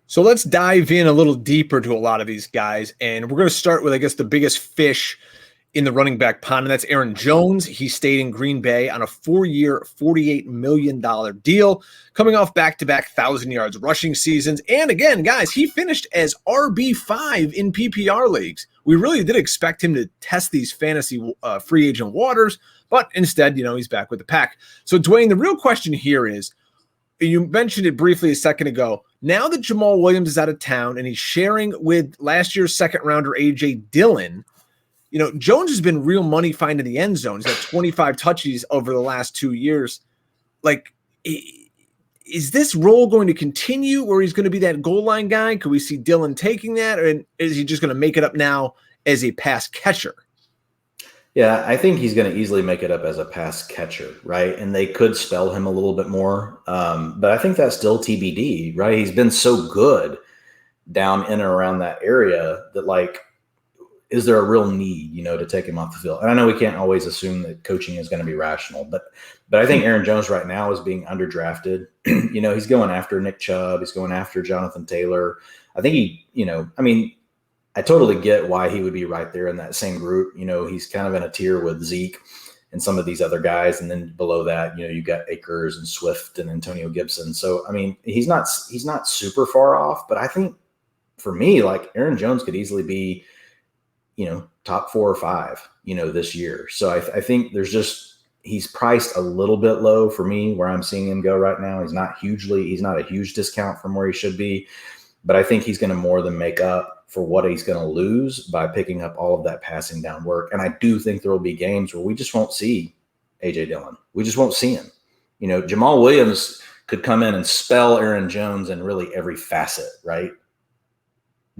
So let's dive in a little deeper to a lot of these guys. And we're going to start with, I guess, the biggest fish in the running back pond, and that's Aaron Jones. He stayed in Green Bay on a 4-year, $48 million deal, coming off back-to-back 1,000 yards rushing seasons. And again, guys, he finished as RB5 in PPR leagues. We really did expect him to test these fantasy free agent waters, but instead, he's back with the pack. So, Dwain, the real question here is, you mentioned it briefly a second ago. Now that Jamal Williams is out of town and he's sharing with last year's second-rounder AJ Dillon, Jones has been real money finding the end zone. He's got 25 touches over the last 2 years. Like, is this role going to continue, or he's going to be that goal line guy? Could we see Dillon taking that, or is he just going to make it up now as a pass catcher? Yeah, I think he's going to easily make it up as a pass catcher, right? And they could spell him a little bit more. But I think that's still TBD, right? He's been so good down in and around that area that, like, is there a real need, to take him off the field? And I know we can't always assume that coaching is going to be rational, but I think Aaron Jones right now is being underdrafted. He's going after Nick Chubb. He's going after Jonathan Taylor. I think I totally get why he would be right there in that same group. He's kind of in a tier with Zeke and some of these other guys. And then below that, you got Akers and Swift and Antonio Gibson. So, he's not super far off, but I think for me, like, Aaron Jones could easily be, top 4 or 5, this year. So I think he's priced a little bit low for me where I'm seeing him go right now. He's not a huge discount from where he should be, but I think he's going to more than make up for what he's going to lose by picking up all of that passing down work. And I do think there will be games where we just won't see AJ Dillon. We just won't see him. Jamal Williams could come in and spell Aaron Jones in really every facet, right?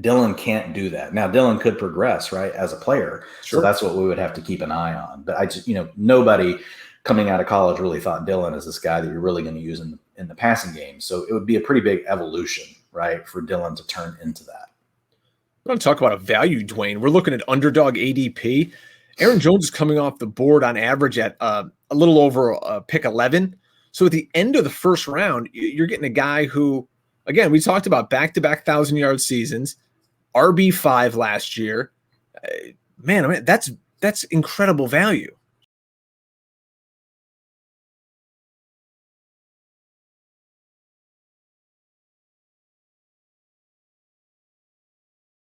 Dillon can't do that. Now, Dillon could progress, right, as a player. Sure. So that's what we would have to keep an eye on. But I just, nobody coming out of college really thought Dillon is this guy that you're really going to use in the passing game. So it would be a pretty big evolution, right, for Dillon to turn into that. We're going to talk about a value, Dwain. We're looking at underdog ADP. Aaron Jones is coming off the board on average at a little over pick 11. So at the end of the first round, you're getting a guy who, again, we talked about back-to-back 1,000-yard seasons, RB5 last year. Man, that's incredible value.